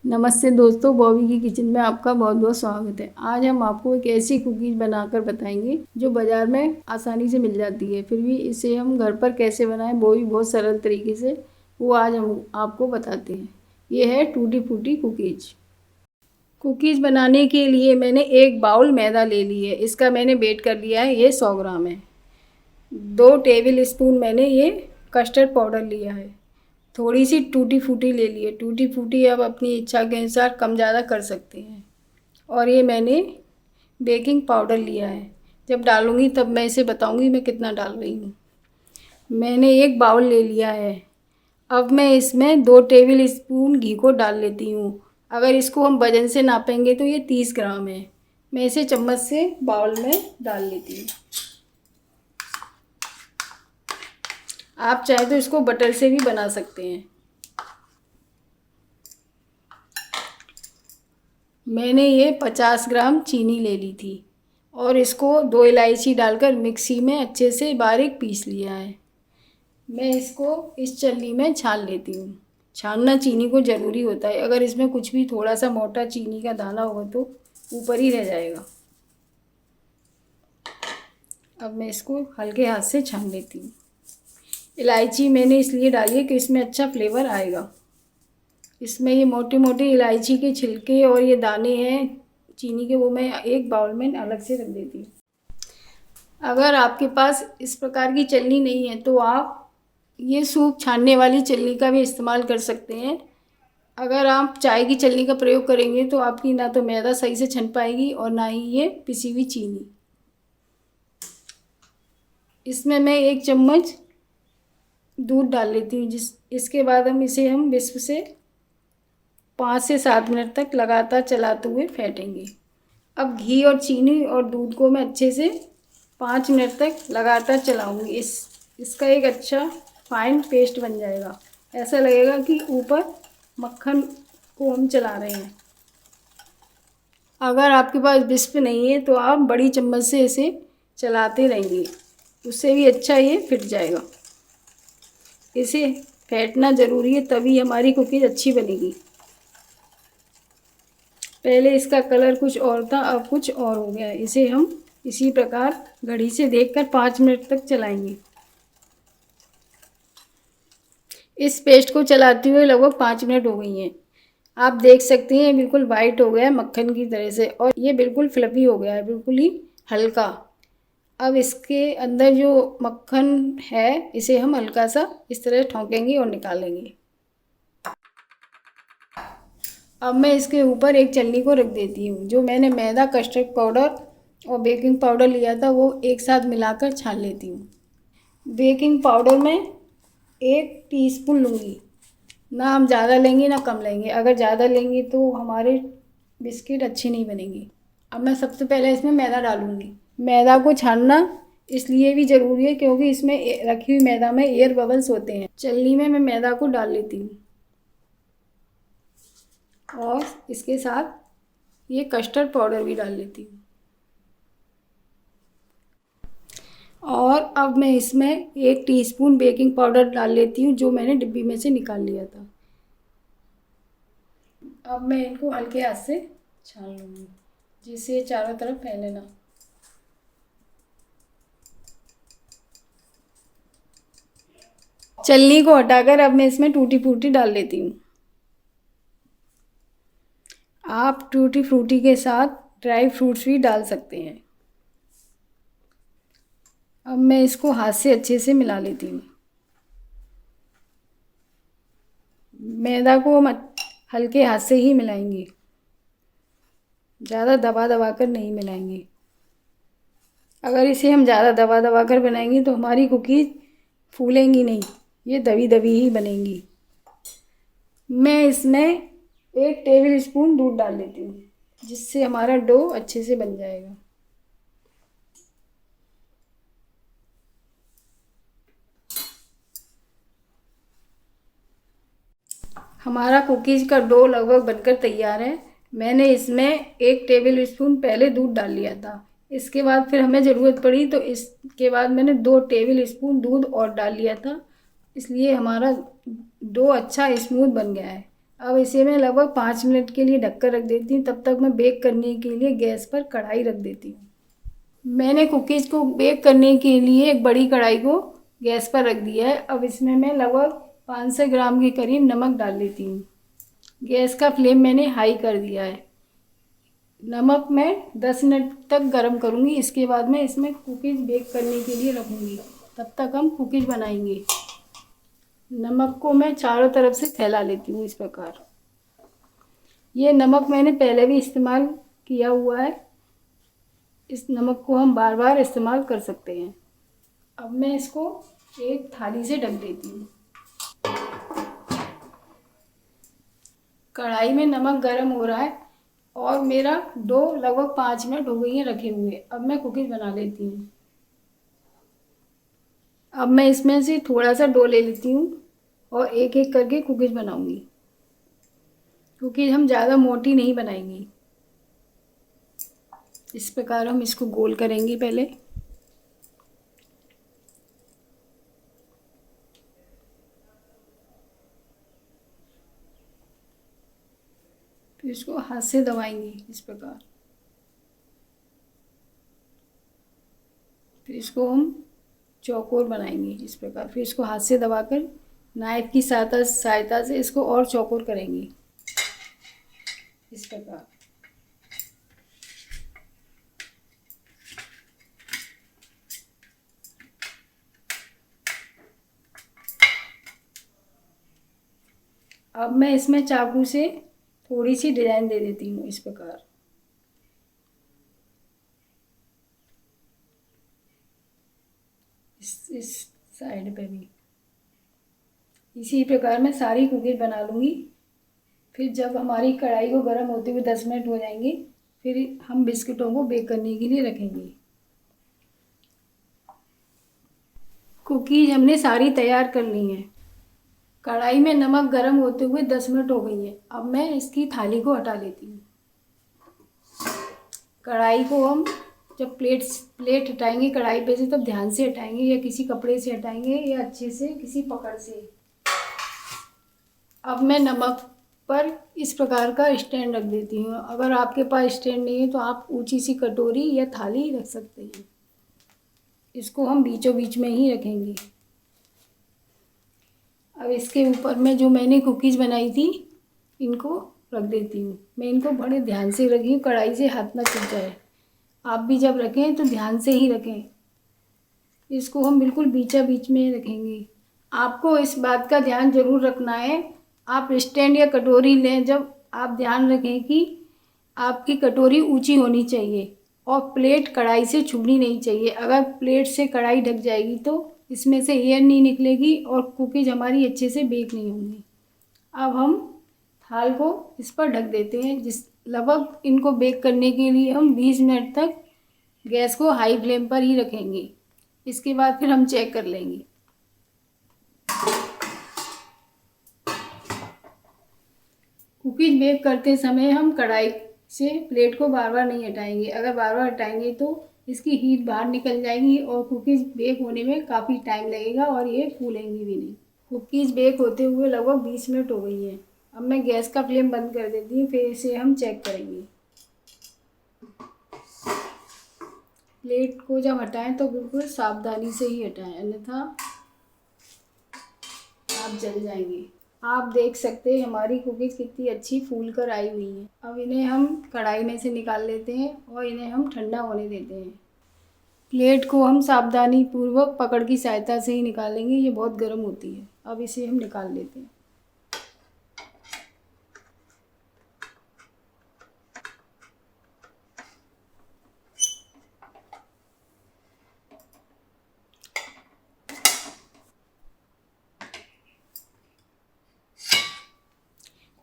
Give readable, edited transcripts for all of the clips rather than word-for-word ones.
नमस्ते दोस्तों, बॉबी की किचन में आपका बहुत बहुत स्वागत है। आज हम आपको एक ऐसी कुकीज़ बनाकर बताएंगे जो बाज़ार में आसानी से मिल जाती है, फिर भी इसे हम घर पर कैसे बनाएं वो भी बहुत सरल तरीके से, वो आज हम आपको बताते हैं। ये है टूटी फूटी कुकीज़। कुकीज़ बनाने के लिए मैंने एक बाउल मैदा ले ली है। इसका मैंने वेट कर लिया है, ये 100 ग्राम है। 2 टेबल स्पून मैंने ये कस्टर्ड पाउडर लिया है। थोड़ी सी टूटी फूटी ले लिए। टूटी फूटी आप अपनी इच्छा के अनुसार कम ज़्यादा कर सकते हैं। और ये मैंने बेकिंग पाउडर लिया है। जब डालूँगी तब मैं इसे बताऊँगी मैं कितना डाल रही हूँ। मैंने एक बाउल ले लिया है। अब मैं इसमें 2 टेबल स्पून घी को डाल लेती हूँ। अगर इसको हम वजन से नापेंगे तो ये 30 ग्राम है। मैं इसे चम्मच से बाउल में डाल लेती हूँ। आप चाहे तो इसको बटर से भी बना सकते हैं। मैंने ये 50 ग्राम चीनी ले ली थी और इसको 2 इलायची डालकर मिक्सी में अच्छे से बारीक पीस लिया है। मैं इसको इस छलनी में छान लेती हूँ। छानना चीनी को ज़रूरी होता है, अगर इसमें कुछ भी थोड़ा सा मोटा चीनी का दाना होगा तो ऊपर ही रह जाएगा। अब मैं इसको हल्के हाथ से छान लेती हूँ। इलायची मैंने इसलिए डाली है कि इसमें अच्छा फ्लेवर आएगा। इसमें ये मोटे मोटे इलायची के छिलके और ये दाने हैं चीनी के, वो मैं एक बाउल में अलग से रख देती हूँ। अगर आपके पास इस प्रकार की छलनी नहीं है तो आप ये सूप छानने वाली छलनी का भी इस्तेमाल कर सकते हैं। अगर आप चाय की छलनी का प्रयोग करेंगे तो आपकी ना तो मैदा सही से छन पाएगी और ना ही ये पिसी हुई चीनी। इसमें मैं 1 चम्मच दूध डाल लेती हूँ। इसके बाद हम विस्क से 5 से 7 मिनट तक लगातार चलाते हुए फेंटेंगे। अब घी और चीनी और दूध को मैं अच्छे से 5 मिनट तक लगातार चलाऊंगी। इसका एक अच्छा फाइन पेस्ट बन जाएगा। ऐसा लगेगा कि ऊपर मक्खन को हम चला रहे हैं। अगर आपके पास विस्क नहीं है तो आप बड़ी चम्मच से इसे चलाते रहेंगे, उससे भी अच्छा ये फिट जाएगा। इसे फेंटना ज़रूरी है, तभी हमारी कुकीज़ अच्छी बनेगी। पहले इसका कलर कुछ और था, अब कुछ और हो गया है। इसे हम इसी प्रकार घड़ी से देखकर 5 मिनट तक चलाएंगे। इस पेस्ट को चलाते हुए लगभग 5 मिनट हो गई हैं। आप देख सकते हैं बिल्कुल वाइट हो गया है मक्खन की तरह से, और ये बिल्कुल फ्लफी हो गया है, बिल्कुल ही हल्का। अब इसके अंदर जो मक्खन है इसे हम हल्का सा इस तरह ठोकेंगे और निकालेंगे। अब मैं इसके ऊपर एक छलनी को रख देती हूँ। जो मैंने मैदा, कस्टर्ड पाउडर और बेकिंग पाउडर लिया था वो एक साथ मिलाकर छान लेती हूँ। बेकिंग पाउडर में 1 टीस्पून लूँगी। ना हम ज़्यादा लेंगे ना कम लेंगे। अगर ज़्यादा लेंगे तो हमारे बिस्किट अच्छे नहीं बनेंगे। अब मैं सबसे पहले इसमें मैदा डालूँगी। मैदा को छानना इसलिए भी ज़रूरी है क्योंकि इसमें रखी हुई मैदा में एयर बबल्स होते हैं। छलनी में मैं मैदा को डाल लेती हूँ और इसके साथ ये कस्टर्ड पाउडर भी डाल लेती हूँ। और अब मैं इसमें 1 टीस्पून बेकिंग पाउडर डाल लेती हूँ, जो मैंने डिब्बी में से निकाल लिया था। अब मैं इनको हल्के हाथ से छान लूँगी जिससे ये चारों तरफ फैले ना। छलनी को हटाकर अब मैं इसमें टूटी फ्रूटी डाल लेती हूँ। आप टूटी फ्रूटी के साथ ड्राई फ्रूट्स भी डाल सकते हैं। अब मैं इसको हाथ से अच्छे से मिला लेती हूँ। मैदा को हम हल्के हाथ से ही मिलाएंगे, ज़्यादा दबा दबा कर नहीं मिलाएंगे। अगर इसे हम ज़्यादा दबा दबा कर बनाएंगे तो हमारी कुकीज़ फूलेंगी नहीं, ये दबी दबी ही बनेंगी। मैं इसमें 1 टेबल स्पून दूध डाल लेती हूँ जिससे हमारा डो अच्छे से बन जाएगा। हमारा कुकीज़ का डो लगभग बनकर तैयार है। मैंने इसमें 1 टेबल स्पून पहले दूध डाल लिया था। इसके बाद फिर हमें ज़रूरत पड़ी तो इसके बाद मैंने 2 टेबल स्पून दूध और डाल लिया था, इसलिए हमारा डो अच्छा स्मूथ बन गया है। अब इसे मैं लगभग 5 मिनट के लिए ढककर रख देती हूँ। तब तक मैं बेक करने के लिए गैस पर कढ़ाई रख देती हूँ। मैंने कुकीज़ को बेक करने के लिए एक बड़ी कढ़ाई को गैस पर रख दिया है। अब इसमें मैं लगभग 500 ग्राम के करीब नमक डाल लेती हूँ। गैस का फ्लेम मैंने हाई कर दिया है। नमक मैं 10 मिनट तक गर्म करूँगी। इसके बाद मैं इसमें कुकीज़ बेक करने के लिए रखूँगी। तब तक हम कुकीज़ बनाएंगे। नमक को मैं चारों तरफ से फैला लेती हूँ इस प्रकार। ये नमक मैंने पहले भी इस्तेमाल किया हुआ है। इस नमक को हम बार बार इस्तेमाल कर सकते हैं। अब मैं इसको एक थाली से ढक देती हूँ। कढ़ाई में नमक गर्म हो रहा है और मेरा डो लगभग 5 मिनट हो गई है रखे हुए। अब मैं कुकीज़ बना लेती हूँ। अब मैं इसमें से थोड़ा सा डो ले लेती हूँ और एक एक करके कुकीज़ बनाऊँगी। कुकीज़ हम ज़्यादा मोटी नहीं बनाएंगे। इस प्रकार हम इसको गोल करेंगे पहले। फिर इसको हाथ से दबाएंगे इस प्रकार। फिर इसको हम चौकोर बनाएंगे इस प्रकार। फिर इसको हाथ से दबाकर नाइफ की सहायता से इसको और चौकोर करेंगे इस प्रकार। अब मैं इसमें चाकू से थोड़ी सी डिज़ाइन दे देती हूँ इस प्रकार। इस साइड पे भी इसी प्रकार मैं सारी कुकीज़ बना लूँगी। फिर जब हमारी कढ़ाई को गर्म होते हुए 10 मिनट हो जाएंगे, फिर हम बिस्किटों को बेक करने के लिए रखेंगे। कुकीज़ हमने सारी तैयार कर ली हैं। कढ़ाई में नमक गर्म होते हुए 10 मिनट हो गई है। अब मैं इसकी थाली को हटा लेती हूँ। कढ़ाई को हम जब प्लेट हटाएंगे कढ़ाई पे से, तब ध्यान से हटाएंगे, या किसी कपड़े से हटाएंगे, या अच्छे से किसी पकड़ से। अब मैं नमक पर इस प्रकार का स्टैंड रख देती हूँ। अगर आपके पास स्टैंड नहीं है तो आप ऊंची सी कटोरी या थाली रख सकते हैं। इसको हम बीचों बीच में ही रखेंगे। अब इसके ऊपर में जो मैंने कुकीज़ बनाई थी इनको रख देती हूँ। मैं इनको बड़े ध्यान से रखी हूँ, कढ़ाई से हाथ ना छूट जाए। आप भी जब रखें तो ध्यान से ही रखें। इसको हम बिल्कुल बीचा बीच में रखेंगे। आपको इस बात का ध्यान ज़रूर रखना है, आप स्टैंड या कटोरी लें जब आप ध्यान रखें कि आपकी कटोरी ऊंची होनी चाहिए और प्लेट कढ़ाई से छूनी नहीं चाहिए। अगर प्लेट से कढ़ाई ढक जाएगी तो इसमें से एयर नहीं निकलेगी और कुकीज़ हमारी अच्छे से बेक नहीं होंगी। अब हम थाल को इस पर ढक देते हैं। लगभग इनको बेक करने के लिए हम 20 मिनट तक गैस को हाई फ्लेम पर ही रखेंगे। इसके बाद फिर हम चेक कर लेंगे। कुकीज़ बेक करते समय हम कढ़ाई से प्लेट को बार बार नहीं हटाएंगे। अगर बार बार हटाएंगे तो इसकी हीट बाहर निकल जाएगी और कुकीज़ बेक होने में काफ़ी टाइम लगेगा और ये फूलेंगी भी नहीं। कुकीज़ बेक होते हुए लगभग 20 मिनट हो गई है। अब मैं गैस का फ्लेम बंद कर देती हूँ। फिर इसे हम चेक करेंगे। प्लेट को जब हटाएं तो बिल्कुल सावधानी से ही हटाएं, अन्यथा आप जल जाएंगे। आप देख सकते हैं हमारी कुकीज़ कितनी अच्छी फूल कर आई हुई हैं। अब इन्हें हम कढ़ाई में से निकाल लेते हैं और इन्हें हम ठंडा होने देते हैं। प्लेट को हम सावधानी पूर्वक पकड़ की सहायता से ही निकालेंगे, ये बहुत गर्म होती है। अब इसे हम निकाल लेते हैं।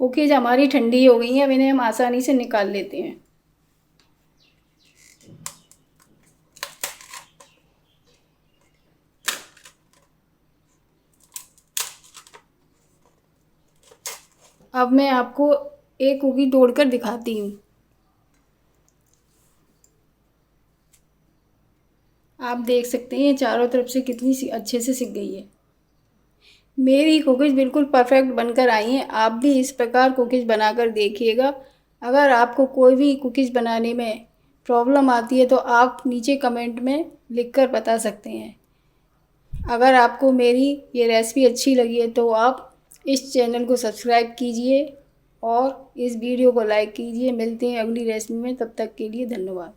कुकीज़ हमारी ठंडी हो गई हैं। अब इन्हें हम आसानी से निकाल लेते हैं। अब मैं आपको एक कुकी तोड़कर दिखाती हूँ। आप देख सकते हैं चारों तरफ से कितनी अच्छे से सिक गई है। मेरी कुकीज़ बिल्कुल परफेक्ट बनकर आई हैं। आप भी इस प्रकार कुकीज़ बनाकर देखिएगा। अगर आपको कोई भी कुकीज़ बनाने में प्रॉब्लम आती है तो आप नीचे कमेंट में लिखकर बता सकते हैं। अगर आपको मेरी ये रेसिपी अच्छी लगी है तो आप इस चैनल को सब्सक्राइब कीजिए और इस वीडियो को लाइक कीजिए। मिलते हैं अगली रेसिपी में, तब तक के लिए धन्यवाद।